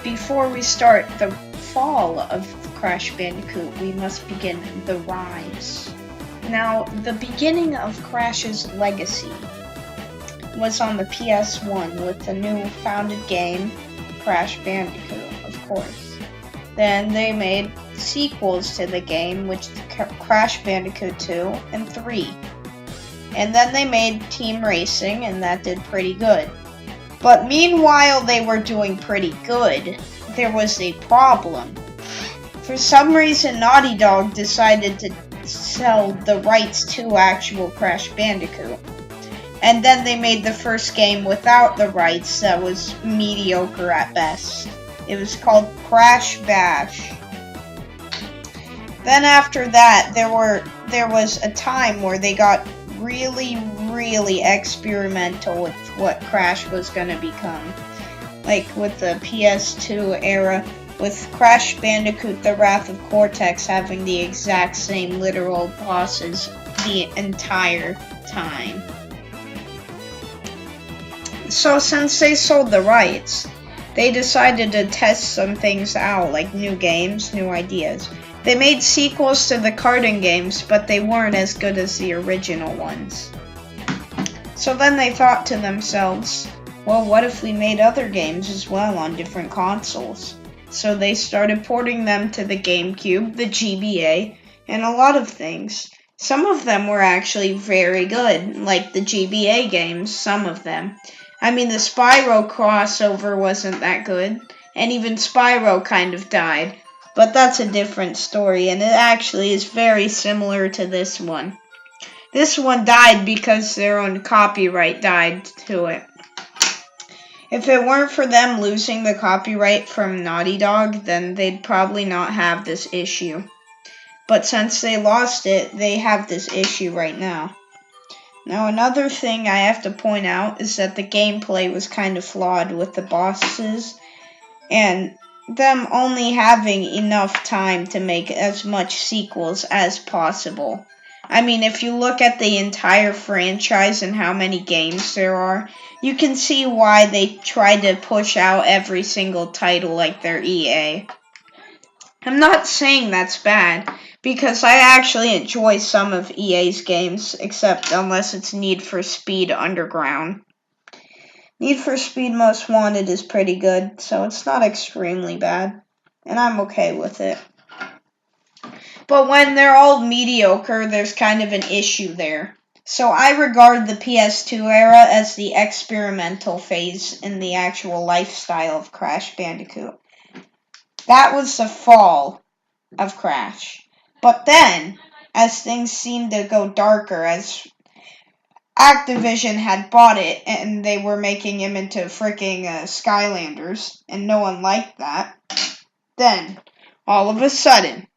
before we start the fall of Crash Bandicoot, we must begin the rise. Now, the beginning of Crash's legacy was on the PS1 with the new founded game, Crash Bandicoot, of course. Then they made sequels to the game, which Crash Bandicoot 2 and 3. And then they made Team Racing, and that did pretty good. But meanwhile they were doing pretty good, there was a problem. For some reason, Naughty Dog decided to sell the rights to actual Crash Bandicoot. And then they made the first game without the rights that was mediocre at best. It was called Crash Bash. Then after that, there was a time where they got really experimental with what Crash was going to become. Like with the PS2 era, with Crash Bandicoot The Wrath of Cortex having the exact same literal bosses the entire time. So since they sold the rights, they decided to test some things out, like new games, new ideas. They made sequels to the karting games, but they weren't as good as the original ones. So then they thought to themselves, well, what if we made other games as well on different consoles? So they started porting them to the GameCube, the GBA, and a lot of things. Some of them were actually very good, like the GBA games, some of them. I mean, the Spyro crossover wasn't that good, and even Spyro kind of died. But that's a different story, and it actually is very similar to this one. This one died because their own copyright died to it. If it weren't for them losing the copyright from Naughty Dog, then they'd probably not have this issue. But since they lost it, they have this issue right now. Now, another thing I have to point out is that the gameplay was kind of flawed with the bosses, and them only having enough time to make as much sequels as possible. I mean, if you look at the entire franchise and how many games there are, you can see why they tried to push out every single title like they're EA. I'm not saying that's bad, because I actually enjoy some of EA's games, except unless it's Need for Speed Underground. Need for Speed Most Wanted is pretty good, so it's not extremely bad, and I'm okay with it. But when they're all mediocre, there's kind of an issue there. So I regard the PS2 era as the experimental phase in the actual lifestyle of Crash Bandicoot. That was the fall of Crash. But then, as things seemed to go darker, as Activision had bought it and they were making him into freaking Skylanders, and no one liked that, then, all of a sudden,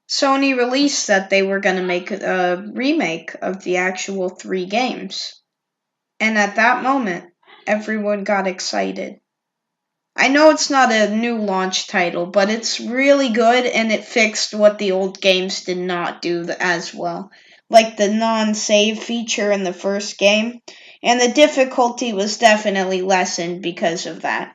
Sony released that they were going to make a remake of the actual 3 games. And at that moment, everyone got excited. I know it's not a new launch title, but it's really good and it fixed what the old games did not do as well. Like the non-save feature in the first game, and the difficulty was definitely lessened because of that.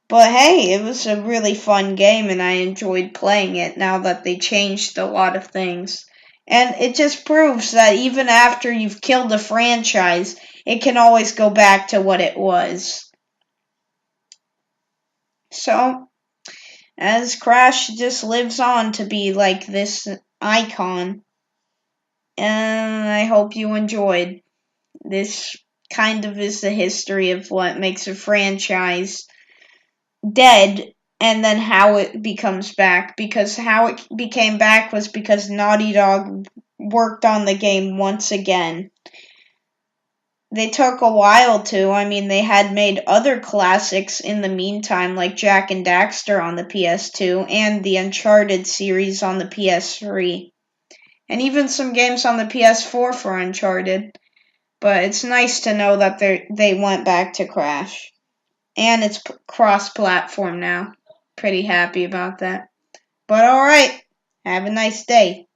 But hey, it was a really fun game and I enjoyed playing it now that they changed a lot of things. And it just proves that even after you've killed a franchise, it can always go back to what it was. So, as Crash just lives on to be like this icon, and I hope you enjoyed. This kind of is the history of what makes a franchise dead and then how it becomes back, because how it became back was because Naughty Dog worked on the game once again. They took a while to. I mean, they had made other classics in the meantime, like Jak and Daxter on the PS2 and the Uncharted series on the PS3. And even some games on the PS4 for Uncharted. But it's nice to know that they went back to Crash. And it's cross-platform now. Pretty happy about that. But alright, have a nice day.